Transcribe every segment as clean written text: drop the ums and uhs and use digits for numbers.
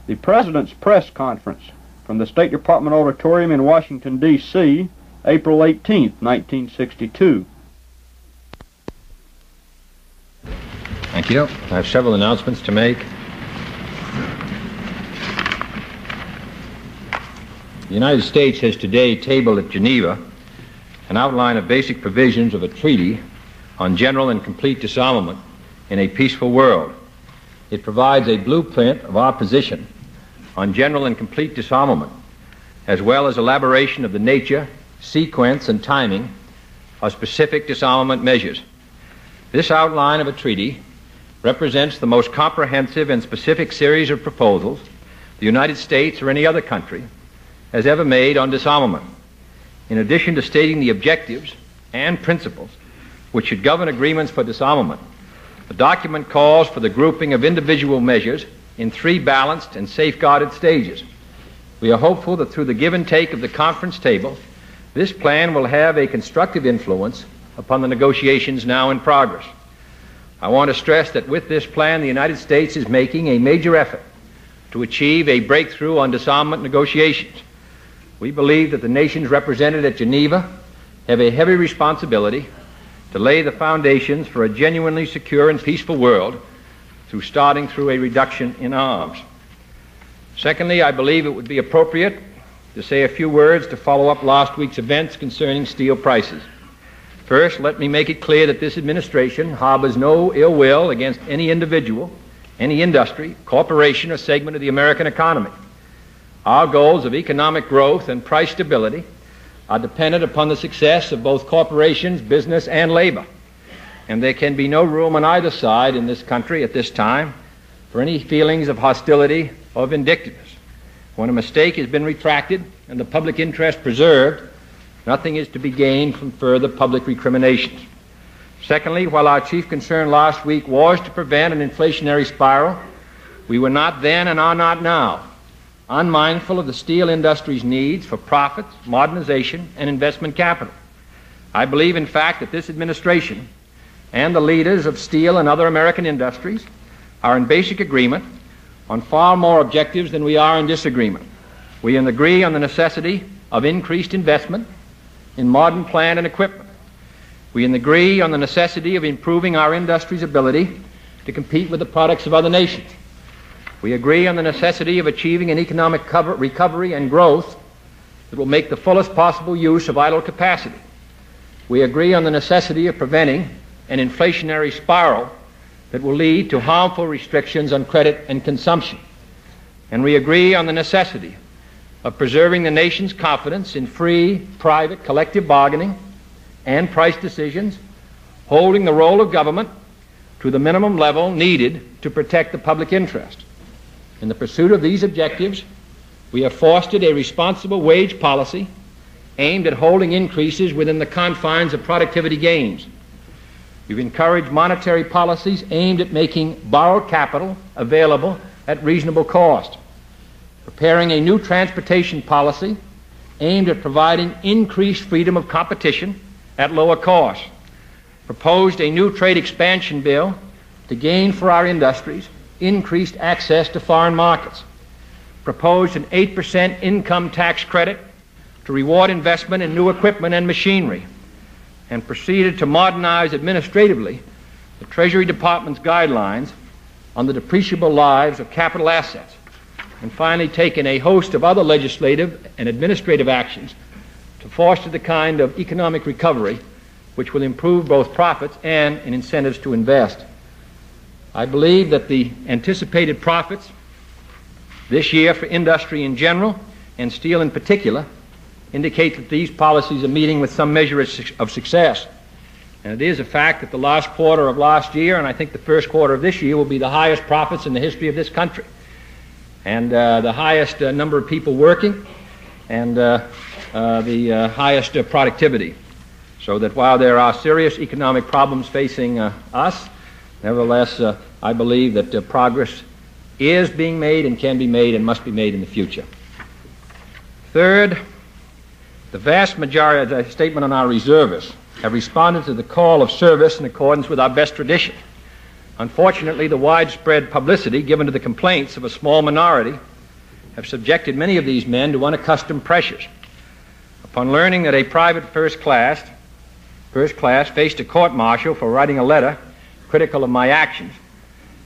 The President's Press Conference from the State Department Auditorium in Washington, D.C., April 18, 1962. Thank you. I have several announcements to make. The United States has today tabled at Geneva an outline of basic provisions of a treaty on general and complete disarmament in a peaceful world. It provides a blueprint of our position on general and complete disarmament, as well as elaboration of the nature, sequence, and timing of specific disarmament measures. This outline of a treaty represents the most comprehensive and specific series of proposals the United States or any other country has ever made on disarmament. In addition to stating the objectives and principles which should govern agreements for disarmament, the document calls for the grouping of individual measures in 3 balanced and safeguarded stages. We are hopeful that through the give and take of the conference table, this plan will have a constructive influence upon the negotiations now in progress. I want to stress that with this plan, the United States is making a major effort to achieve a breakthrough on disarmament negotiations. We believe that the nations represented at Geneva have a heavy responsibility to lay the foundations for a genuinely secure and peaceful world starting through a reduction in arms. Secondly, I believe it would be appropriate to say a few words to follow up last week's events concerning steel prices. First, let me make it clear that this administration harbors no ill will against any individual, any industry, corporation, or segment of the American economy. Our goals of economic growth and price stability are dependent upon the success of both corporations, business, and labor. And there can be no room on either side in this country at this time for any feelings of hostility or vindictiveness. When a mistake has been retracted and the public interest preserved, nothing is to be gained from further public recriminations. Secondly, while our chief concern last week was to prevent an inflationary spiral, we were not then and are not now unmindful of the steel industry's needs for profits, modernization, and investment capital. I believe, in fact, that this administration and the leaders of steel and other American industries are in basic agreement on far more objectives than we are in disagreement. We agree on the necessity of increased investment in modern plant and equipment. We agree on the necessity of improving our industry's ability to compete with the products of other nations. We agree on the necessity of achieving an economic recovery and growth that will make the fullest possible use of idle capacity. We agree on the necessity of preventing an inflationary spiral that will lead to harmful restrictions on credit and consumption. And we agree on the necessity of preserving the nation's confidence in free, private, collective bargaining and price decisions, holding the role of government to the minimum level needed to protect the public interest. In the pursuit of these objectives, we have fostered a responsible wage policy aimed at holding increases within the confines of productivity gains. We've encouraged monetary policies aimed at making borrowed capital available at reasonable cost, preparing a new transportation policy aimed at providing increased freedom of competition at lower cost, proposed a new trade expansion bill to gain for our industries increased access to foreign markets, proposed an 8% income tax credit to reward investment in new equipment and machinery, and proceeded to modernize administratively the Treasury Department's guidelines on the depreciable lives of capital assets, and finally taken a host of other legislative and administrative actions to foster the kind of economic recovery which will improve both profits and incentives to invest. I believe that the anticipated profits this year for industry in general and steel in particular indicate that these policies are meeting with some measure of success. And it is a fact that the last quarter of last year, and I think the first quarter of this year, will be the highest profits in the history of this country, and the highest number of people working, and the highest productivity. So that while there are serious economic problems facing us, nevertheless, I believe that progress is being made and can be made and must be made in the future. Third, the vast majority of the statement on our reservists have responded to the call of service in accordance with our best tradition. Unfortunately, the widespread publicity given to the complaints of a small minority have subjected many of these men to unaccustomed pressures. Upon learning that a private first class faced a court-martial for writing a letter critical of my actions,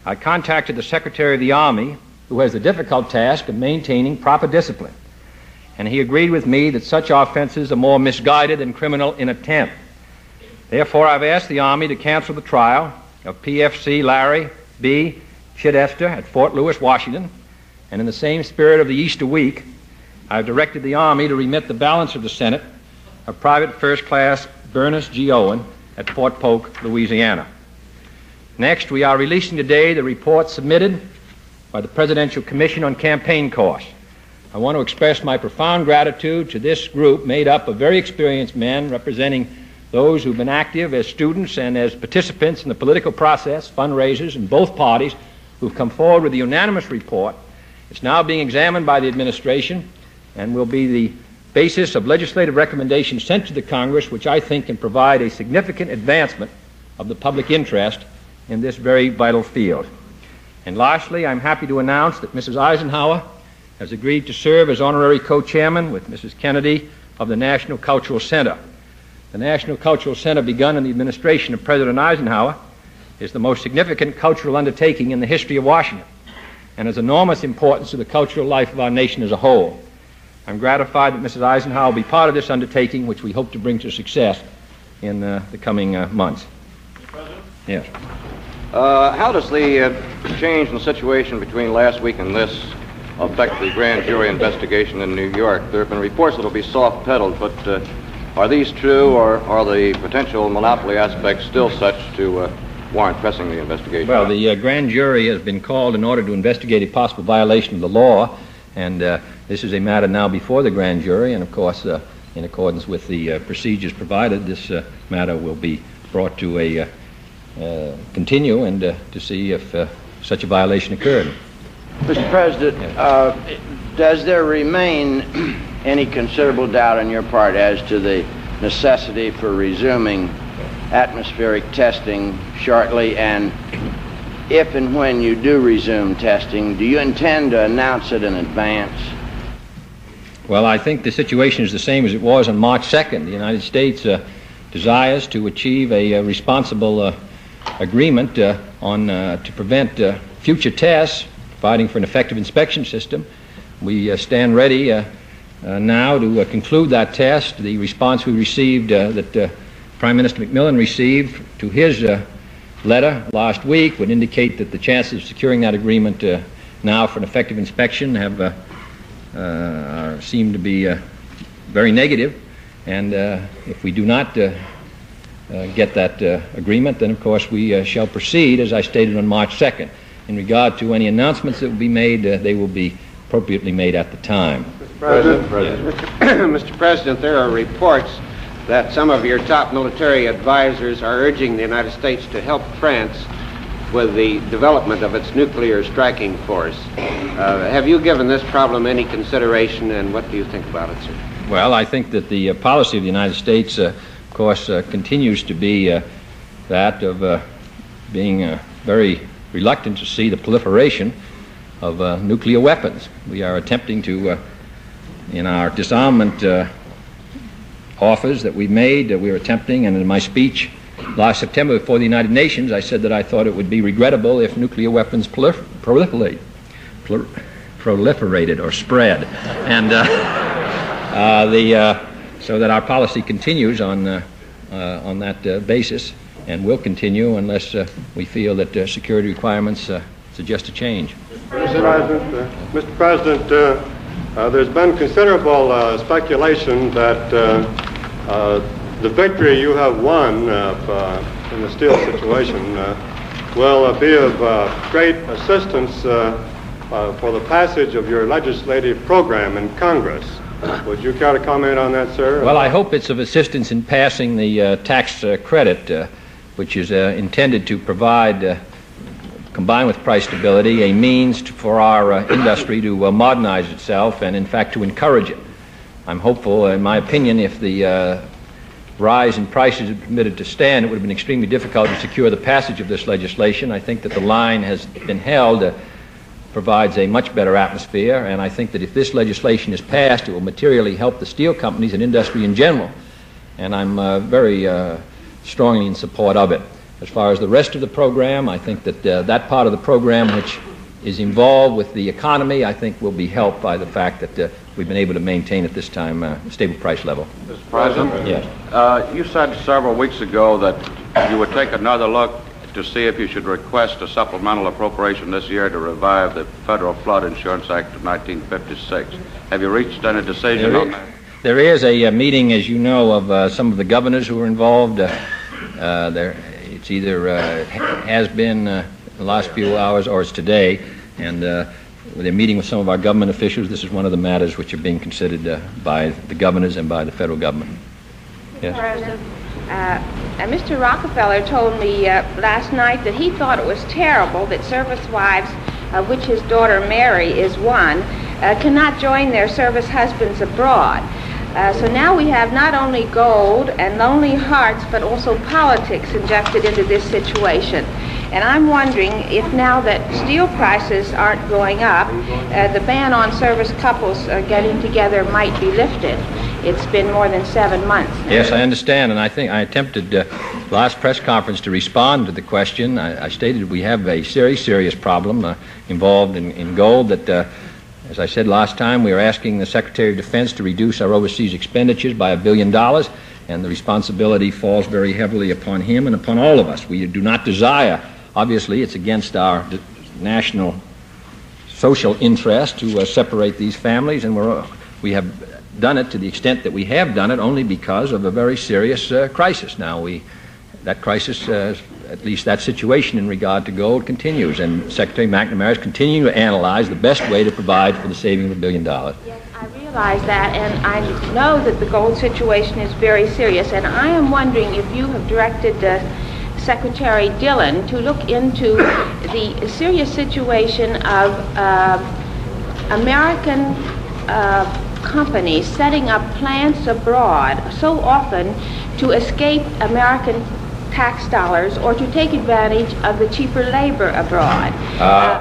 I contacted the Secretary of the Army, who has the difficult task of maintaining proper discipline, and he agreed with me that such offenses are more misguided than criminal in intent. Therefore, I've asked the Army to cancel the trial of PFC Larry B. Chidester at Fort Lewis, Washington, and in the same spirit of the Easter week, I've directed the Army to remit the balance of the Senate of Private First Class Bernice G. Owen at Fort Polk, Louisiana. Next, we are releasing today the report submitted by the Presidential Commission on Campaign Costs. I want to express my profound gratitude to this group made up of very experienced men representing those who've been active as students and as participants in the political process, fundraisers in both parties, who've come forward with a unanimous report. It's now being examined by the administration and will be the basis of legislative recommendations sent to the Congress, which I think can provide a significant advancement of the public interest in this very vital field. And lastly, I'm happy to announce that Mrs. Eisenhower has agreed to serve as honorary co-chairman with Mrs. Kennedy of the National Cultural Center. The National Cultural Center, begun in the administration of President Eisenhower, is the most significant cultural undertaking in the history of Washington and has enormous importance to the cultural life of our nation as a whole. I'm gratified that Mrs. Eisenhower will be part of this undertaking, which we hope to bring to success in the coming months. Mr. President? Yes. How does the change in the situation between last week and this affect the grand jury investigation in New York? There have been reports that it will be soft-pedaled, but are these true, or are the potential monopoly aspects still such to warrant pressing the investigation? Well, the grand jury has been called in order to investigate a possible violation of the law, and this is a matter now before the grand jury, and of course, in accordance with the procedures provided, this matter will be brought to a continue and to see if such a violation occurred. Mr. President, Yes. Does there remain any considerable doubt on your part as to the necessity for resuming atmospheric testing shortly? And if and when you do resume testing, do you intend to announce it in advance? Well, I think the situation is the same as it was on March 2nd. The United States desires to achieve a responsible agreement to prevent future tests, providing for an effective inspection system. We stand ready now to conclude that test. The response we received, that Prime Minister Macmillan received to his letter last week, would indicate that the chances of securing that agreement now for an effective inspection have seem to be very negative. And if we do not get that agreement, then of course we shall proceed, as I stated on March 2nd. In regard to any announcements that will be made, they will be appropriately made at the time. Mr. Mr. President, there are reports that some of your top military advisors are urging the United States to help France with the development of its nuclear striking force. Have you given this problem any consideration, and what do you think about it, sir? Well, I think that the policy of the United States, of course, continues to be that of being very reluctant to see the proliferation of nuclear weapons. We are attempting to, in our disarmament offers that we made, we are attempting, and in my speech last September before the United Nations, I said that I thought it would be regrettable if nuclear weapons proliferated or spread, and so that our policy continues on that basis, and will continue unless we feel that security requirements suggest a change. Mr. President, there's been considerable speculation that the victory you have won in the steel situation will be of great assistance for the passage of your legislative program in Congress. Would you care to comment on that, sir? Well, I hope it's of assistance in passing the tax credit, which is intended to provide, combined with price stability, a means for our industry to modernize itself and, in fact, to encourage it. I'm hopeful, in my opinion, if the rise in prices had permitted to stand, it would have been extremely difficult to secure the passage of this legislation. I think that the line has been held provides a much better atmosphere, and I think that if this legislation is passed, it will materially help the steel companies and industry in general, and I'm very strongly in support of it. As far as the rest of the program, I think that that part of the program which is involved with the economy, I think will be helped by the fact that we've been able to maintain at this time a stable price level. Mr. President? Yes. You said several weeks ago that you would take another look to see if you should request a supplemental appropriation this year to revive the Federal Flood Insurance Act of 1956. Have you reached any decision on that? There is a meeting, as you know, of some of the governors who are involved. It's either has been the last few hours or it's today, and they're meeting with some of our government officials. This is one of the matters which are being considered by the governors and by the federal government. Yes. President, Mr. Rockefeller told me last night that he thought it was terrible that service wives, of which his daughter Mary is one, cannot join their service husbands abroad. So now we have not only gold and lonely hearts, but also politics injected into this situation. And I'm wondering if now that steel prices aren't going up, the ban on service couples getting together might be lifted. It's been more than 7 months now. Yes, I understand, and I think I attempted last press conference to respond to the question. I stated we have a serious problem involved in gold that, as I said last time, we are asking the Secretary of Defense to reduce our overseas expenditures by $1 billion, and the responsibility falls very heavily upon him and upon all of us. We do not desire, obviously, it's against our national social interest to separate these families, and we have done it to the extent that we have done it only because of a very serious crisis. Now, that crisis, at least that situation in regard to gold, continues, and Secretary McNamara is continuing to analyze the best way to provide for the saving of $1 billion. Yes, I realize that, and I know that the gold situation is very serious, and I am wondering if you have directed Secretary Dillon to look into the serious situation of American companies setting up plants abroad so often to escape American tax dollars or to take advantage of the cheaper labor abroad.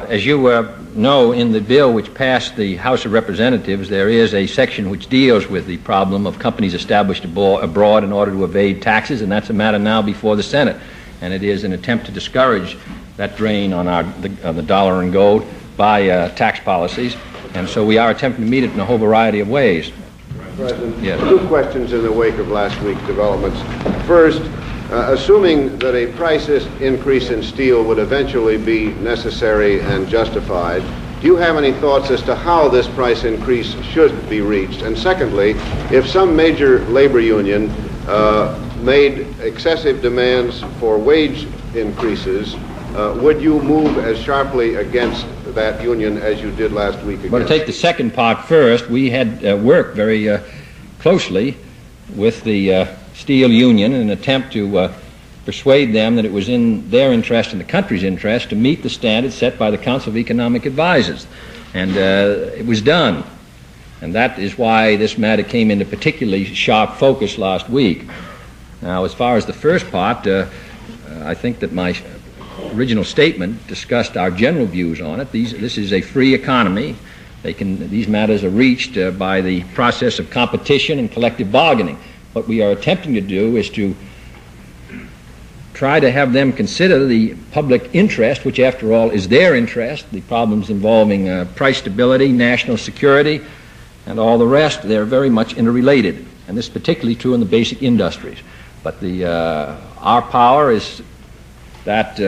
As you know, in the bill which passed the House of Representatives, there is a section which deals with the problem of companies established abroad in order to evade taxes, and that's a matter now before the Senate. And it is an attempt to discourage that drain on the dollar and gold by tax policies. And so we are attempting to meet it in a whole variety of ways. President, yes. 2 questions in the wake of last week's developments. First, assuming that a price increase in steel would eventually be necessary and justified, do you have any thoughts as to how this price increase should be reached? And secondly, if some major labor union made excessive demands for wage increases, would you move as sharply against that union as you did last week against? Well, to take the second part first, we had worked very closely with the steel union in an attempt to persuade them that it was in their interest and the country's interest to meet the standards set by the Council of Economic Advisors. And it was done. And that is why this matter came into particularly sharp focus last week. Now, as far as the first part, I think that my original statement discussed our general views on it. This is a free economy. These matters are reached by the process of competition and collective bargaining. What we are attempting to do is to try to have them consider the public interest, which after all is their interest, the problems involving price stability, national security, and all the rest. They're very much interrelated, and this is particularly true in the basic industries. But our power is that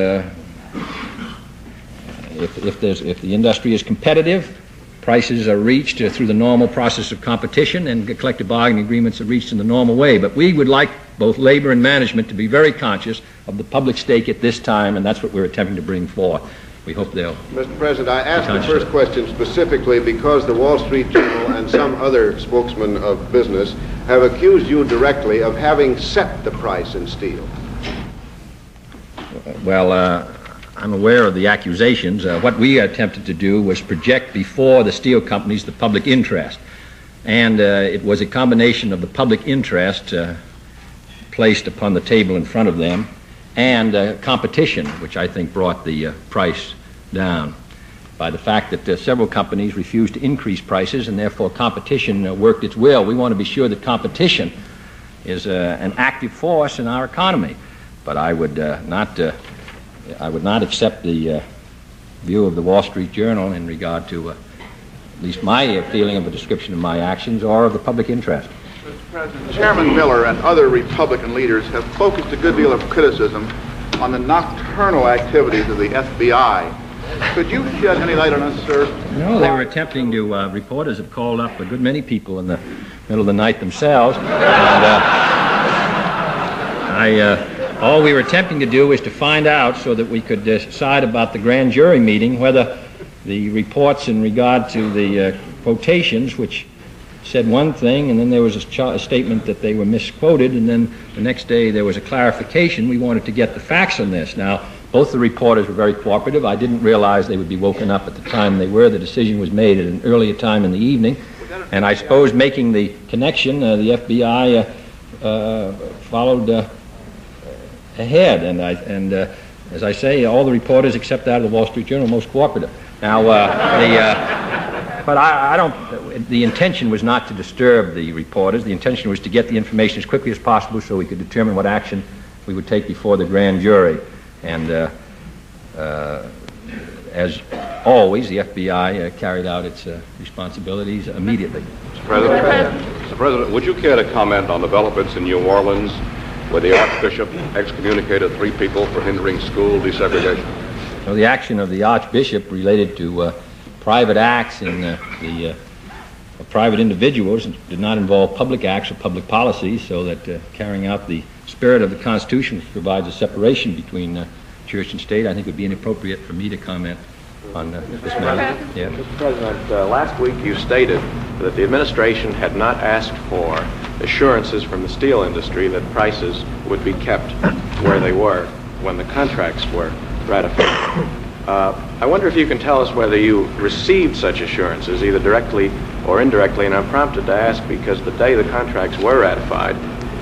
if the industry is competitive, prices are reached through the normal process of competition, and collective bargaining agreements are reached in the normal way. But we would like both labor and management to be very conscious of the public stake at this time, and that's what we're attempting to bring forth. We hope they'll... Mr. President, I asked the first question specifically because the Wall Street Journal and some other spokesmen of business have accused you directly of having set the price in steel. Well, I'm aware of the accusations. What we attempted to do was project before the steel companies the public interest. And it was a combination of the public interest placed upon the table in front of them and competition, which I think brought the price down. by the fact that several companies refused to increase prices, and therefore competition worked its will. We want to be sure that competition is an active force in our economy. But I would not accept the view of the Wall Street Journal in regard to at least my feeling of a description of my actions or of the public interest. Mr. President, Chairman Miller and other Republican leaders have focused a good deal of criticism on the nocturnal activities of the FBI. Could you shed any light on this, sir? No, they were attempting to, reporters have called up a good many people in the middle of the night themselves. And all we were attempting to do was to find out so that we could decide about the grand jury meeting whether the reports in regard to the quotations, which said one thing, and then there was a statement that they were misquoted, and then the next day there was a clarification. We wanted to get the facts on this. Now, both the reporters were very cooperative. I didn't realize they would be woken up at the time they were. The decision was made at an earlier time in the evening. And I suppose making the connection, the FBI followed ahead. And as I say, all the reporters except that of the Wall Street Journal were most cooperative. Now, but I don't, the intention was not to disturb the reporters. The intention was to get the information as quickly as possible so we could determine what action we would take before the grand jury. And as always, the FBI carried out its responsibilities immediately. Mr. President, would you care to comment on developments in New Orleans where the Archbishop excommunicated 3 people for hindering school desegregation? So the action of the Archbishop related to private acts in the private individuals and did not involve public acts or public policies, so that carrying out the spirit of the Constitution, which provides a separation between church and state, I think it would be inappropriate for me to comment on this matter. Yeah. Mr. President, last week you stated that the administration had not asked for assurances from the steel industry that prices would be kept where they were when the contracts were ratified. I wonder if you can tell us whether you received such assurances, either directly or indirectly, and I'm prompted to ask because the day the contracts were ratified,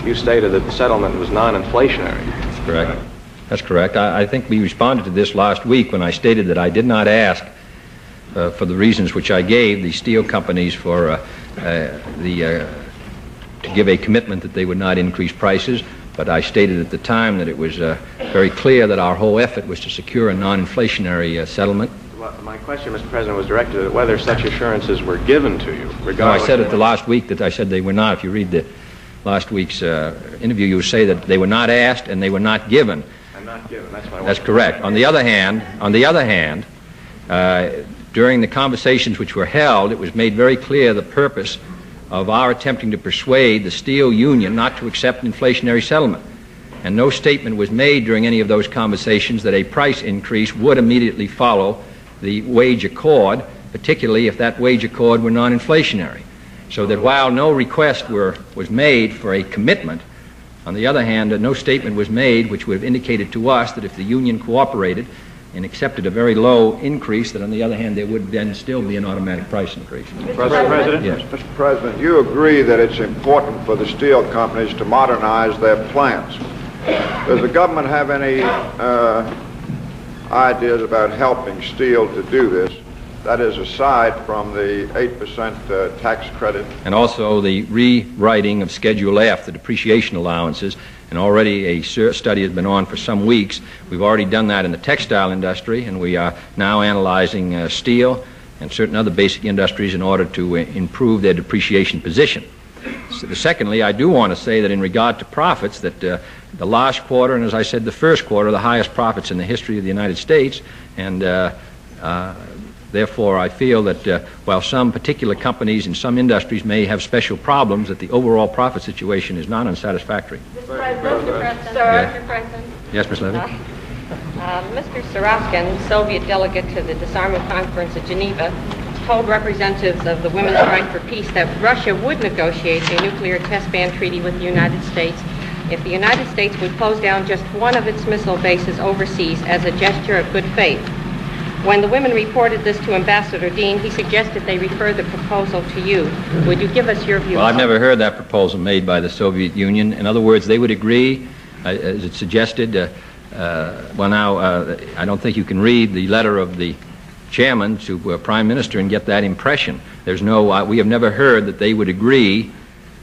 you stated that the settlement was non-inflationary. That's correct. That's correct. I think we responded to this last week when I stated that I did not ask, for the reasons which I gave, the steel companies for to give a commitment that they would not increase prices, but I stated at the time that it was very clear that our whole effort was to secure a non-inflationary settlement. Well, my question, Mr. President, was directed at whether such assurances were given to you. No, I said at the last week that I said they were not. If you read the last week's interview, you will say that they were not asked and they were not given. I'm not given. That's what I That's correct. On the other hand, during the conversations which were held, it was made very clear the purpose of our attempting to persuade the steel union not to accept an inflationary settlement. And no statement was made during any of those conversations that a price increase would immediately follow the wage accord, particularly if that wage accord were non-inflationary. So that while no request was made for a commitment, on the other hand, no statement was made which would have indicated to us that if the union cooperated and accepted a very low increase, that on the other hand there would then still be an automatic price increase. Mr. President? Yes. Mr. President, you agree that it's important for the steel companies to modernize their plants. Does the government have any ideas about helping steel to do this? That is, aside from the 8% tax credit. And also the rewriting of Schedule F, the depreciation allowances. And already a study has been on for some weeks. We've already done that in the textile industry, and we are now analyzing steel and certain other basic industries in order to improve their depreciation position. So, secondly, I do want to say that in regard to profits, that the last quarter, and as I said, the first quarter, are the highest profits in the history of the United States, and therefore, I feel that while some particular companies in some industries may have special problems, that the overall profit situation is not unsatisfactory. Mr. President. Sir, Mr. President. Yes, Ms. Levy. Mr. Sorokin, Soviet delegate to the Disarmament Conference at Geneva, told representatives of the Women's Right for Peace that Russia would negotiate a nuclear test ban treaty with the United States if the United States would close down just one of its missile bases overseas as a gesture of good faith. When the women reported this to Ambassador Dean, he suggested they refer the proposal to you. Would you give us your view? Well, I've never heard that proposal made by the Soviet Union. In other words, they would agree, as it suggested. I don't think you can read the letter of the chairman to Prime Minister and get that impression. There's no, we have never heard that they would agree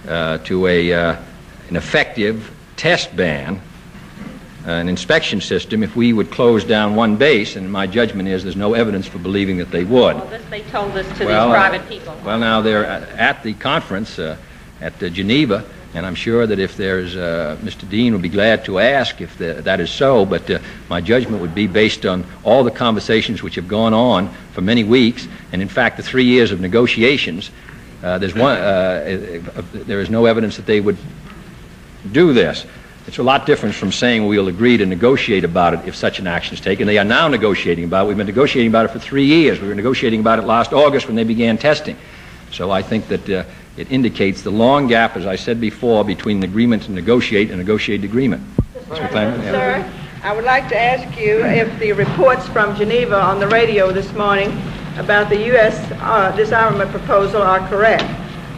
to an effective test ban, an inspection system, if we would close down one base, and my judgment is there's no evidence for believing that they would. Well, they told this to these private people. Well, now they're at the conference at Geneva, and I'm sure that if there's, Mr. Dean would be glad to ask if that is so, but my judgment would be based on all the conversations which have gone on for many weeks, and in fact the 3 years of negotiations, there is no evidence that they would do this. It's a lot different from saying we'll agree to negotiate about it if such an action is taken. They are now negotiating about it. We've been negotiating about it for 3 years. We were negotiating about it last August when they began testing. So I think that it indicates the long gap, as I said before, between the agreement to negotiate and negotiated agreement. Mr. McClendon? Sir, I would like to ask you if the reports from Geneva on the radio this morning about the U.S. Disarmament proposal are correct.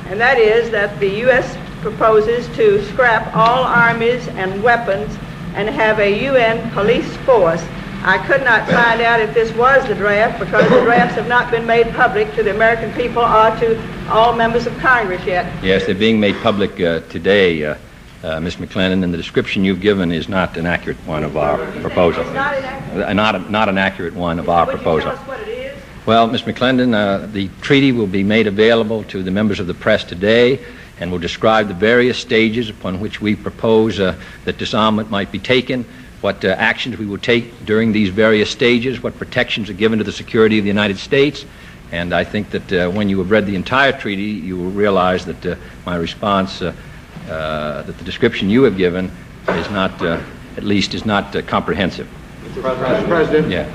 And that is that the U.S. proposes to scrap all armies and weapons and have a UN police force. I could not find out if this was the draft because the drafts have not been made public to the American people or to all members of Congress yet. Yes, they're being made public today, Ms. McClendon, and the description you've given is not an accurate one of our proposal. It's not inaccurate? Not an accurate one of our proposal. Would you tell us what it is? Well, Ms. McClendon, the treaty will be made available to the members of the press today, and will describe the various stages upon which we propose that disarmament might be taken, what actions we will take during these various stages, what protections are given to the security of the United States. And I think that when you have read the entire treaty, you will realize that my response, that the description you have given is not, at least is not comprehensive. Mr. President, yeah.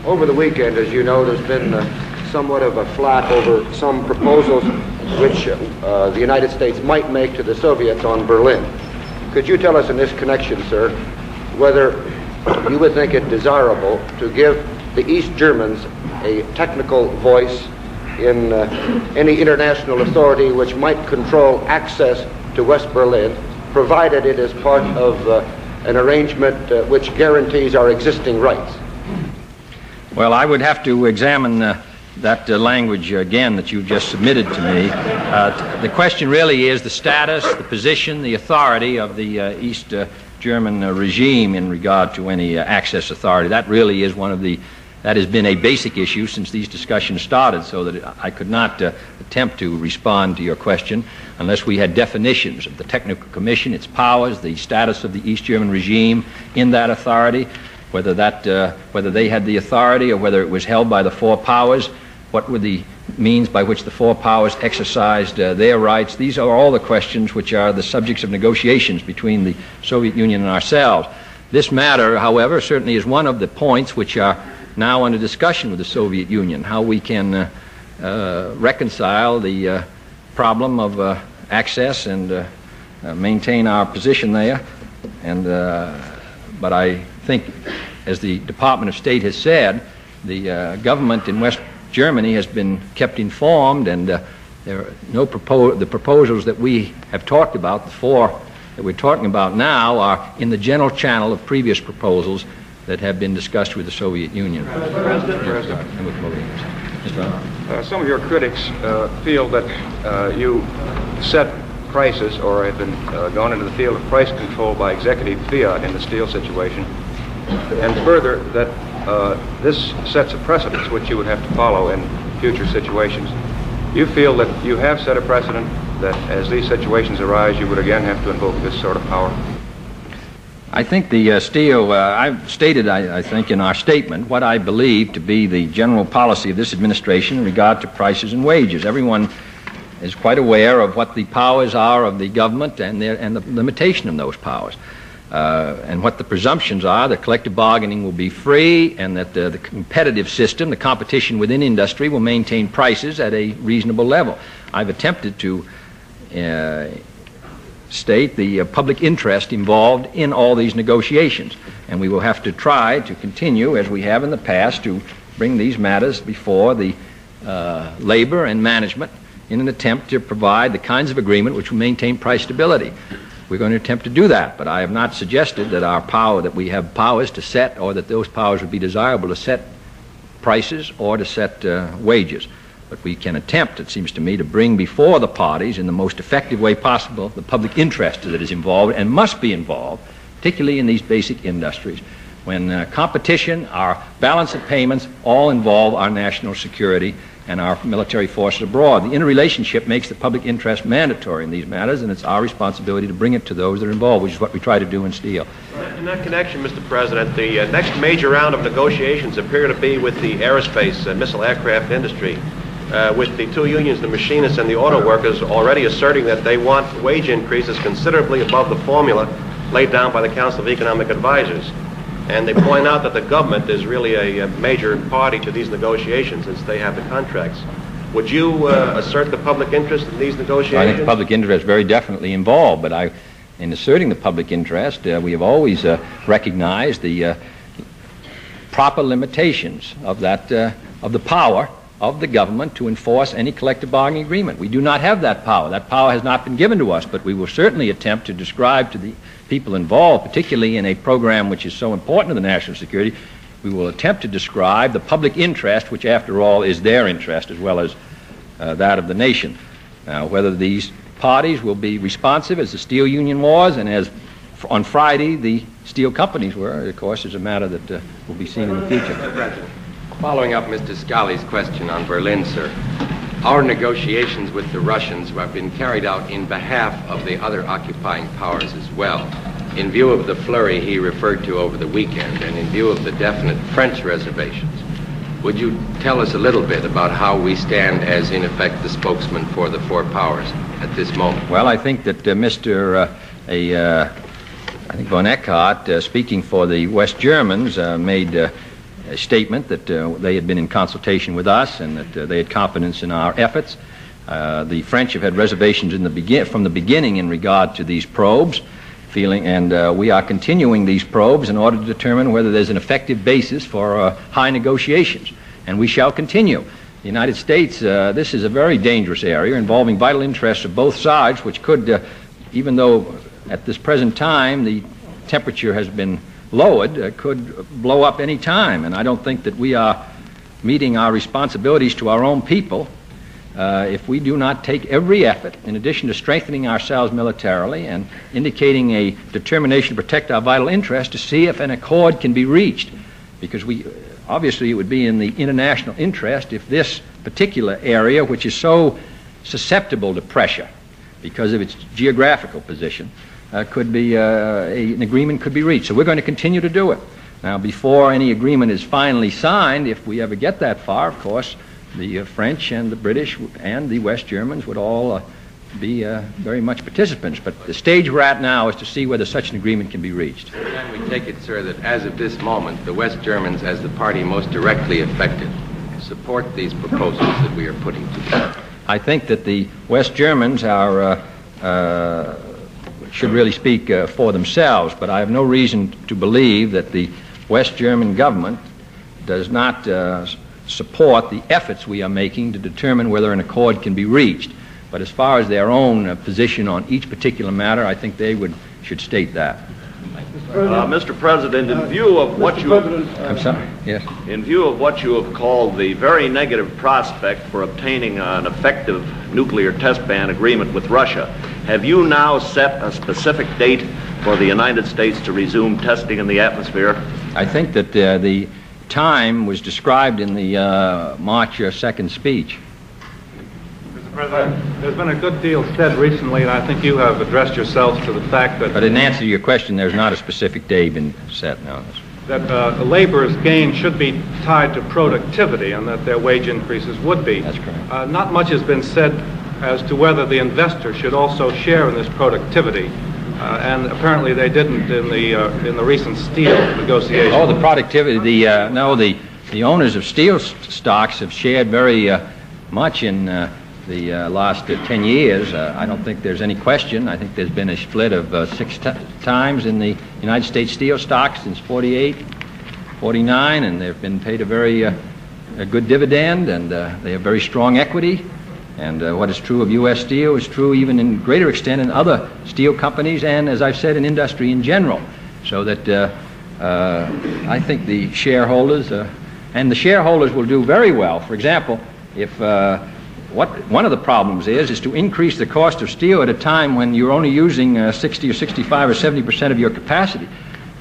Over the weekend, as you know, there's been somewhat of a flap over some proposals which the United States might make to the Soviets on Berlin. Could you tell us in this connection, sir, whether you would think it desirable to give the East Germans a technical voice in any international authority which might control access to West Berlin, provided it is part of an arrangement which guarantees our existing rights? Well, I would have to examine that language again that you just submitted to me. The question really is the status, the position, the authority of the East German regime in regard to any access authority. That really is one of the, that has been a basic issue since these discussions started, so that I could not attempt to respond to your question unless we had definitions of the Technical Commission, its powers, the status of the East German regime in that authority, whether they had the authority or whether it was held by the four powers, what were the means by which the four powers exercised their rights. These are all the questions which are the subjects of negotiations between the Soviet Union and ourselves. This matter, however, certainly is one of the points which are now under discussion with the Soviet Union, how we can reconcile the problem of access and maintain our position there. And but I think, as the Department of State has said, the government in West Germany has been kept informed, and there are no the proposals that we have talked about, the four that we're talking about now, are in the general channel of previous proposals that have been discussed with the Soviet Union. Some of your critics feel that you set prices, or have been gone into the field of price control by executive fiat in the steel situation, and further that this sets a precedence which you would have to follow in future situations. You feel that you have set a precedent that as these situations arise, you would again have to invoke this sort of power? I think the steel, I've stated, I think, in our statement what I believe to be the general policy of this administration in regard to prices and wages. Everyone is quite aware of what the powers are of the government and the limitation of those powers. And what the presumptions are, that collective bargaining will be free, and that the competitive system, the competition within industry, will maintain prices at a reasonable level. I've attempted to state the public interest involved in all these negotiations, and we will have to try to continue, as we have in the past, to bring these matters before the labor and management in an attempt to provide the kinds of agreement which will maintain price stability. We're going to attempt to do that, but I have not suggested that our power, that we have powers to set, or that those powers would be desirable to set prices or to set wages. But we can attempt, it seems to me, to bring before the parties in the most effective way possible the public interest that is involved and must be involved, particularly in these basic industries. When competition, our balance of payments, all involve our national security and our military forces abroad. The interrelationship makes the public interest mandatory in these matters, and it's our responsibility to bring it to those that are involved, which is what we try to do in steel. In that connection, Mr. President, the next major round of negotiations appear to be with the aerospace and missile aircraft industry, with the two unions, the machinists and the auto workers, already asserting that they want wage increases considerably above the formula laid down by the Council of Economic Advisors. And they point out that the government is really a major party to these negotiations since they have the contracts. Would you assert the public interest in these negotiations? I think the public interest is very definitely involved, but in asserting the public interest, we have always recognized the proper limitations of the power of the government to enforce any collective bargaining agreement. We do not have that power. That power has not been given to us, but we will certainly attempt to describe to the people involved, particularly in a program which is so important to the national security, we will attempt to describe the public interest, which after all is their interest as well as that of the nation. Now, whether these parties will be responsive as the steel union was and as on Friday the steel companies were, of course, is a matter that will be seen in the future. Following up Mr. Scali's question on Berlin, sir, our negotiations with the Russians have been carried out in behalf of the other occupying powers as well. In view of the flurry he referred to over the weekend and in view of the definite French reservations, would you tell us a little bit about how we stand as, in effect, the spokesman for the four powers at this moment? Well, I think that I think von Eckhardt, speaking for the West Germans, made a statement that they had been in consultation with us and that they had confidence in our efforts. The French have had reservations from the beginning in regard to these probes, and we are continuing these probes in order to determine whether there's an effective basis for high negotiations, and we shall continue. The United States, this is a very dangerous area involving vital interests of both sides, which could, even though at this present time the temperature has been lowered, could blow up any time. And I don't think that we are meeting our responsibilities to our own people if we do not take every effort, in addition to strengthening ourselves militarily and indicating a determination to protect our vital interests, to see if an accord can be reached. Because obviously it would be in the international interest if this particular area, which is so susceptible to pressure because of its geographical position, an agreement could be reached. So we're going to continue to do it. Now, before any agreement is finally signed, if we ever get that far, of course, the French and the British and the West Germans would all be very much participants. But the stage we're at now is to see whether such an agreement can be reached. Can we take it, sir, that as of this moment, the West Germans, as the party most directly affected, support these proposals that we are putting together? I think that the West Germans should really speak for themselves, but I have no reason to believe that the West German government does not support the efforts we are making to determine whether an accord can be reached. But as far as their own position on each particular matter, I think they should state that. Mr. President, in view of what you I'm sorry. Yes. In view of what you have called the very negative prospect for obtaining an effective nuclear test ban agreement with Russia, have you now set a specific date for the United States to resume testing in the atmosphere? I think that the time was described in the March 2nd speech. Mr. President, there's been a good deal said recently, and I think you have addressed yourselves to the fact that... But in answer to your question, there's not a specific day been set now. That labor's gain should be tied to productivity and that their wage increases would be. That's correct. Not much has been said as to whether the investor should also share in this productivity. And apparently they didn't in the recent steel negotiations. Oh, the productivity, the owners of steel stocks have shared very much in the last 10 years. I don't think there's any question. I think there's been a split of 6 times in the United States steel stocks since 48, 49, and they've been paid a very a good dividend, and they have very strong equity. And what is true of U.S. Steel is true even in greater extent in other steel companies and, as I've said, in industry in general. So that I think the shareholders And the shareholders will do very well. For example, if one of the problems is to increase the cost of steel at a time when you're only using 60 or 65 or 70% of your capacity.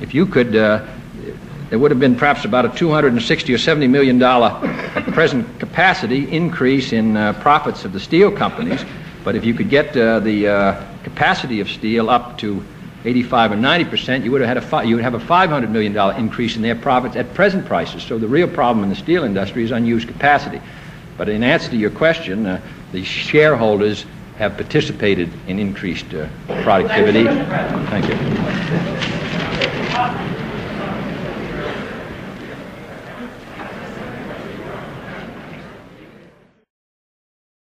If you could, there would have been perhaps about a $260 or $70 million at present capacity increase in profits of the steel companies. But if you could get the capacity of steel up to 85 or 90%, you would have a $500 million increase in their profits at present prices. So the real problem in the steel industry is unused capacity. But in answer to your question, the shareholders have participated in increased productivity. Thank you.